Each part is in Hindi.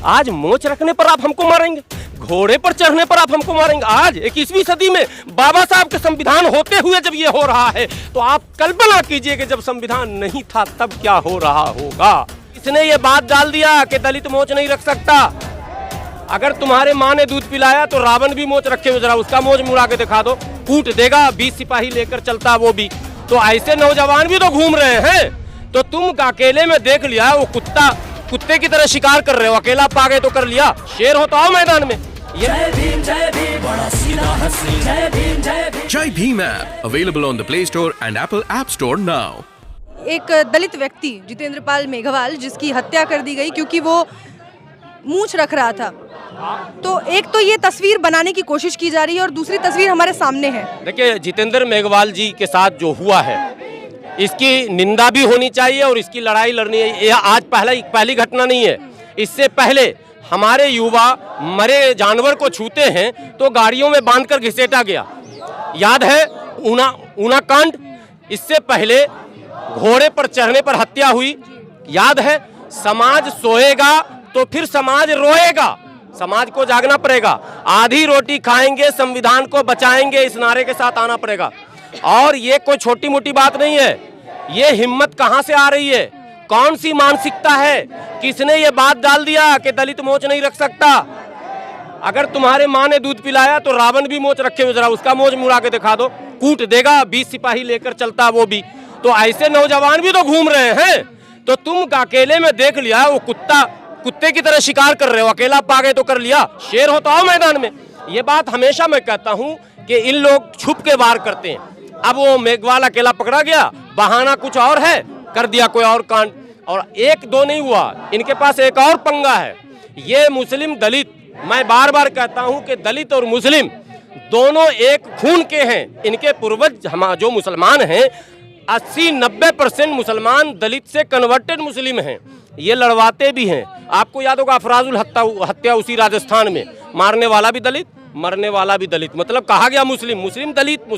आज मोच रखने पर आप हमको मारेंगे, घोड़े पर चढ़ने पर आप हमको मारेंगे। आज 21वीं सदी में बाबा साहब के संविधान होते हुए जब ये हो रहा है तो आप कल्पना कीजिए कि जब संविधान नहीं था तब क्या हो रहा होगा। इसने ये बात डाल दिया कि दलित मोच नहीं रख सकता। अगर तुम्हारे माँ ने दूध पिलाया तो रावण भी मोच रखे हुए, जरा उसका मोच मुड़ा के दिखा दो, कूट देगा, 20 सिपाही लेकर चलता वो भी। तो ऐसे नौजवान भी तो घूम रहे हैं। तो तुम अकेले में देख लिया, वो कुत्ते की तरह शिकार कर रहे हो, अकेला पा गए तो कर लिया, शेर हो तो आओ मैदान में। जय भीम बड़ा सीधा हंसी, जय भीम जय Bhim app available on the play store and Apple app store now. एक दलित व्यक्ति जितेंद्र पाल मेघवाल, जिसकी हत्या कर दी गई क्योंकि वो मूंछ रख रहा था। तो एक तो ये तस्वीर बनाने की कोशिश की जा रही है और दूसरी तस्वीर हमारे सामने है। देखिए, जितेंद्र मेघवाल जी के साथ जो हुआ है इसकी निंदा भी होनी चाहिए और इसकी लड़ाई लड़नी है। यह आज पहली घटना नहीं है। इससे पहले हमारे युवा मरे जानवर को छूते हैं तो गाड़ियों में बांधकर घिसेटा गया, याद है ऊना कांड। इससे पहले घोड़े पर चढ़ने पर हत्या हुई, याद है। समाज सोएगा तो फिर समाज रोएगा, समाज को जागना पड़ेगा। आधी रोटी खाएंगे संविधान को बचाएंगे, इस नारे के साथ आना पड़ेगा। और ये कोई छोटी मोटी बात नहीं है। ये हिम्मत कहां से आ रही है, कौन सी मानसिकता है, किसने ये बात डाल दिया कि दलित मोच नहीं रख सकता। अगर तुम्हारे माँ ने दूध पिलाया तो रावण भी मोच रखे हुए, जरा उसका मोच मुड़ा के दिखा दो, कूट देगा, 20 सिपाही लेकर चलता वो भी। तो ऐसे नौजवान भी तो घूम रहे हैं। तो तुम अकेले में देख लिया, वो कुत्ते की तरह शिकार कर रहे हो, अकेला पा गए तो कर लिया, शेर हो तो आओ मैदान में। ये बात हमेशा मैं कहता हूं कि इन लोग छुप के वार करते हैं। अब वो मेघवाल अकेला पकड़ा गया, बहाना कुछ और है, कर दिया कोई और कांड। और एक दो नहीं हुआ, इनके पास एक और पंगा है। ये मुस्लिम दलित, मैं बार बार कहता हूं कि दलित और मुस्लिम दोनों एक खून के हैं। इनके पूर्वज हम जो मुसलमान हैं, 80-90% मुसलमान दलित से कन्वर्टेड मुस्लिम हैं। ये लड़वाते भी हैं। आपको याद होगा अफराजुल हत्या उसी राजस्थान में, मारने वाला भी दलित, मरने वाला भी दलित। मतलब कहा गया मुस्लिम दलित।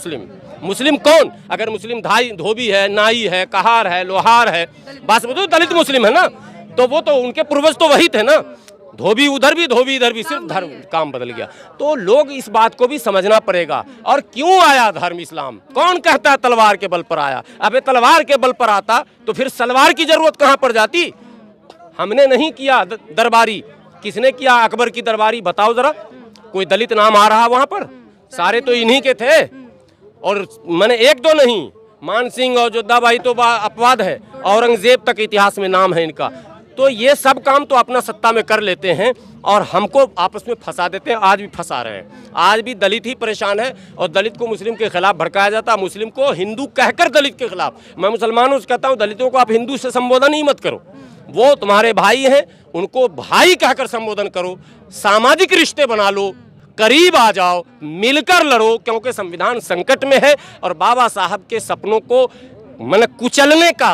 मुस्लिम कौन? अगर मुस्लिम धोबी है, नाई है, कहार है, लोहार है, बस वो तो दलित मुस्लिम है ना। तो वो तो उनके पूर्वज तो वही थे ना। धोबी उधर भी, धोबी इधर भी, सिर्फ धर्म काम बदल गया। तो लोग इस बात को भी समझना पड़ेगा। और क्यों आया धर्म इस्लाम? कौन कहता है तलवार के बल पर आया? अबे तलवार के बल पर आता तो फिर सलवार की जरूरत कहाँ पड़ जाती? हमने नहीं किया दरबारी, किसने किया अकबर की दरबारी? बताओ जरा, कोई दलित नाम आ रहा वहां पर? सारे तो इन्हीं के थे। और मैंने एक दो नहीं, मान सिंह और जोधाबाई तो अपवाद है, औरंगजेब तक इतिहास में नाम है इनका। तो ये सब काम तो अपना सत्ता में कर लेते हैं और हमको आपस में फंसा देते हैं। आज भी फंसा रहे हैं। आज भी दलित ही परेशान है और दलित को मुस्लिम के खिलाफ भड़काया जाता है, मुस्लिम को हिंदू कहकर दलित के खिलाफ। मैं मुसलमानों से कहता हूँ, दलितों को आप हिंदू से संबोधन ही मत करो, वो तुम्हारे भाई हैं, उनको भाई कहकर संबोधन करो। सामाजिक रिश्ते बना लो, करीब आ जाओ, मिलकर लड़ो, क्योंकि संविधान संकट में है और बाबा साहब के सपनों को कुचलने का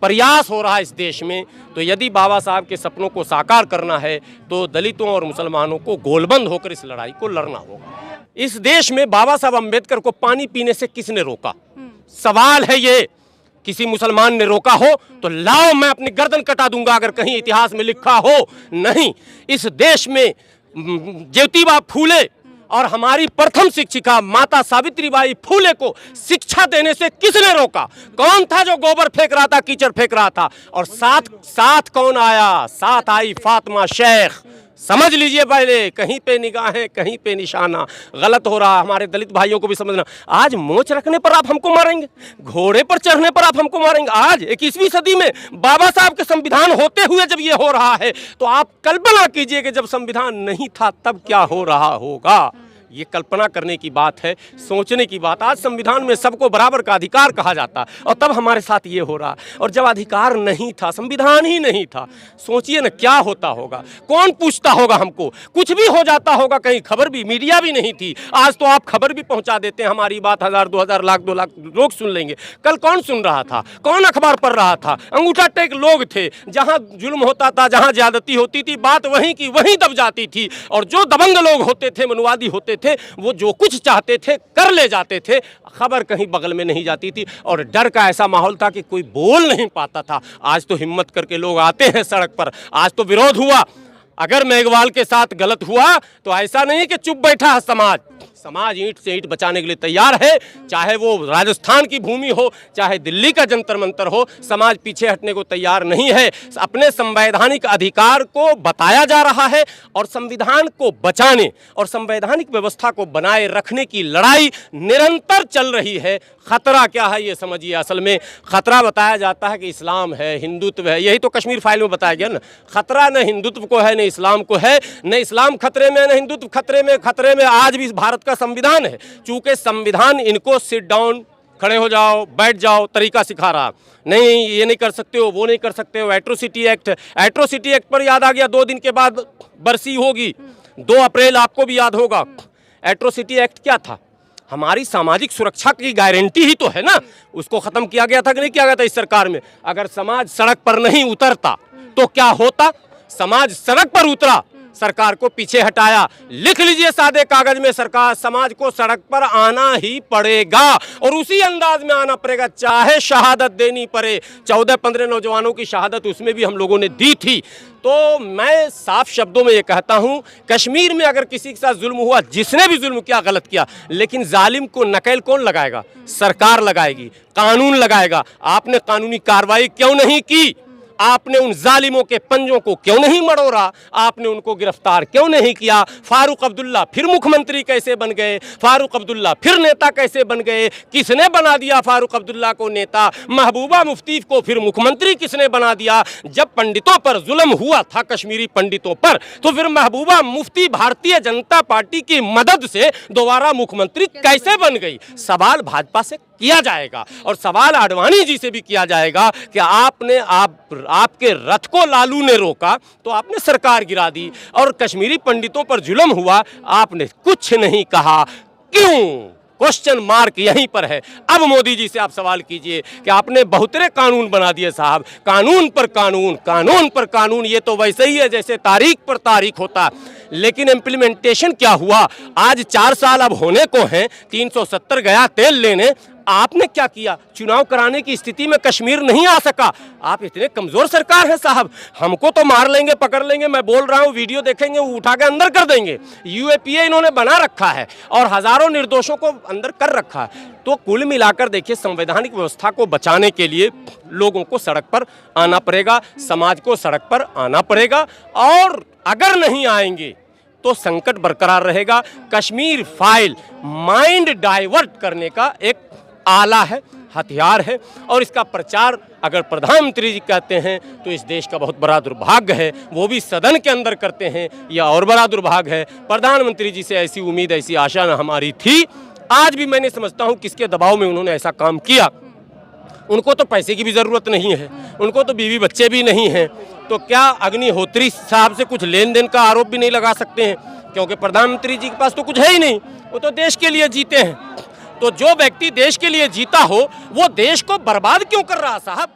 प्रयास हो रहा है इस देश में। तो यदि बाबा साहब के सपनों को साकार करना है तो दलितों और मुसलमानों को गोलबंद होकर इस लड़ाई को लड़ना होगा। इस देश में बाबा साहब अम्बेडकर को पानी पीने से किसने रोका? सवाल है ये। किसी मुसलमान ने रोका हो तो लाओ, मैं अपनी गर्दन कटा दूंगा अगर कहीं इतिहास में लिखा हो। नहीं, इस देश में ज्योतिबा फूले और हमारी प्रथम शिक्षिका माता सावित्रीबाई फूले को शिक्षा देने से किसने रोका? कौन था जो गोबर फेंक रहा था, कीचड़ फेंक रहा था? और साथ कौन आया? साथ आई फातिमा शेख। समझ लीजिए पहले, कहीं पे निगाहें, कहीं पे निशाना। गलत हो रहा, हमारे दलित भाइयों को भी समझना। आज मोच रखने पर आप हमको मारेंगे, घोड़े पर चढ़ने पर आप हमको मारेंगे। आज 21वीं सदी में बाबा साहब के संविधान होते हुए जब ये हो रहा है तो आप कल्पना कीजिए कि जब संविधान नहीं था तब क्या हो रहा होगा। ये कल्पना करने की बात है, सोचने की बात। आज संविधान में सबको बराबर का अधिकार कहा जाता और तब हमारे साथ ये हो रहा। और जब अधिकार नहीं था, संविधान ही नहीं था, सोचिए ना क्या होता होगा। कौन पूछता होगा हमको? कुछ भी हो जाता होगा, कहीं खबर भी, मीडिया भी नहीं थी। आज तो आप खबर भी पहुंचा देते हैं, हमारी बात 1000, 2000, लाख, 2 लाख लोग सुन लेंगे। कल कौन सुन रहा था? कौन अखबार पढ़ रहा था? अंगूठा टेक लोग थे। जहां जुल्म होता था, जहां ज्यादती होती थी, बात वहीं की वहीं दब जाती थी। और जो दबंग लोग होते थे, मनुवादी होते थे, वो जो कुछ चाहते थे कर ले जाते थे। खबर कहीं बगल में नहीं जाती थी और डर का ऐसा माहौल था कि कोई बोल नहीं पाता था। आज तो हिम्मत करके लोग आते हैं सड़क पर। आज तो विरोध हुआ, अगर मेघवाल के साथ गलत हुआ तो ऐसा नहीं कि चुप बैठा है समाज। समाज ईंट से ईंट बचाने के लिए तैयार है, चाहे वो राजस्थान की भूमि हो, चाहे दिल्ली का जंतर मंतर हो, समाज पीछे हटने को तैयार नहीं है। अपने संवैधानिक अधिकार को बताया जा रहा है और संविधान को बचाने और संवैधानिक व्यवस्था को बनाए रखने की लड़ाई निरंतर चल रही है। खतरा क्या है ये समझिए। असल में खतरा बताया जाता है कि इस्लाम है, हिंदुत्व है, यही तो कश्मीर फाइल में बताया गया ना। खतरा न हिंदुत्व को है, न इस्लाम को है, न इस्लाम खतरे में, न हिंदुत्व खतरे में। खतरे में आज भी भारत का संविधान है, चूंकि संविधान इनको सिट डाउन, खड़े हो जाओ, बैठ जाओ तरीका सिखा रहा। नहीं ये नहीं कर सकते हो, वो नहीं कर सकते हो। एट्रोसिटी एक्ट पर याद आ गया, 2 दिन के बाद बरसी होगी, 2 अप्रैल आपको भी याद होगा। एट्रोसिटी एक्ट क्या था? हमारी सामाजिक सुरक्षा की गारंटी ही तो है ना। उसको खत्म किया गया था कि नहीं किया गया था इस सरकार में? अगर समाज सड़क पर नहीं उतरता तो क्या होता? समाज सड़क पर उतरा, सरकार को पीछे हटाया। लिख लीजिए सादे कागज में, सरकार समाज को सड़क पर आना ही पड़ेगा और उसी अंदाज में आना पड़ेगा, चाहे शहादत देनी पड़े। 14-15 नौजवानों की शहादत उसमें भी हम लोगों ने दी थी। तो मैं साफ शब्दों में ये कहता हूं, कश्मीर में अगर किसी के साथ जुल्म हुआ, जिसने भी जुल्म किया, गलत किया, लेकिन जालिम को नकेल कौन लगाएगा? सरकार लगाएगी, कानून लगाएगा। आपने कानूनी कार्रवाई क्यों नहीं की? आपने उन जालिमों के पंजों को क्यों नहीं मड़ोड़ा? आपने उनको गिरफ्तार क्यों नहीं किया? फारूक अब्दुल्ला फिर मुख्यमंत्री कैसे बन गए? फारूक अब्दुल्ला फिर नेता कैसे बन गए? किसने बना दिया फारूक अब्दुल्ला को नेता? महबूबा मुफ्ती को फिर मुख्यमंत्री किसने बना दिया? जब पंडितों पर जुल्म हुआ था, कश्मीरी पंडितों पर, तो फिर महबूबा मुफ्ती भारतीय जनता पार्टी की मदद से दोबारा मुख्यमंत्री कैसे बन गई? सवाल भाजपा से किया जाएगा और सवाल आडवाणी जी से भी किया जाएगा कि आपके रथ को लालू ने रोका तो आपने सरकार गिरा दी, और कश्मीरी पंडितों पर जुल्म हुआ, आपने कुछ नहीं कहा। क्यों? क्वेश्चन मार्क यहीं पर है। अब मोदी जी से आप सवाल कीजिए कि आपने बहुतरे कानून बना दिए साहब, कानून पर कानून, कानून पर कानून। ये तो वैसे ही है जैसे तारीख पर तारीख होता, लेकिन इम्प्लीमेंटेशन क्या हुआ? आज 4 साल अब होने को हैं, 370 गया तेल लेने। आपने क्या किया? चुनाव कराने की स्थिति में कश्मीर नहीं आ सका। आप इतने कमजोर सरकार है साहब, हमको तो मार लेंगे, पकड़ लेंगे। मैं बोल रहा हूं, वीडियो देखेंगे, उठा के अंदर कर देंगे। यूएपीए इन्होंने बना रखा है और हजारों निर्दोषों को अंदर कर रखा है। तो कुल मिलाकर देखिए, संवैधानिक व्यवस्था को बचाने के लिए लोगों को सड़क पर आना पड़ेगा, समाज को सड़क पर आना पड़ेगा, और अगर नहीं आएंगे तो संकट बरकरार रहेगा। कश्मीर फाइल माइंड डाइवर्ट करने का एक आला है, हथियार है, और इसका प्रचार अगर प्रधानमंत्री जी कहते हैं तो इस देश का बहुत बड़ा दुर्भाग्य है। वो भी सदन के अंदर करते हैं, यह और बड़ा दुर्भाग्य है। प्रधानमंत्री जी से ऐसी उम्मीद, ऐसी आशा न हमारी थी। आज भी मैंने समझता हूँ किसके दबाव में उन्होंने ऐसा काम किया। उनको तो पैसे की भी ज़रूरत नहीं है, उनको तो बीवी बच्चे भी नहीं हैं, तो क्या अग्निहोत्री साहब से कुछ लेन देन का आरोप भी नहीं लगा सकते हैं? क्योंकि प्रधानमंत्री जी के पास तो कुछ है ही नहीं, वो तो देश के लिए जीते हैं। तो जो व्यक्ति देश के लिए जीता हो, वो देश को बर्बाद क्यों कर रहा साहब?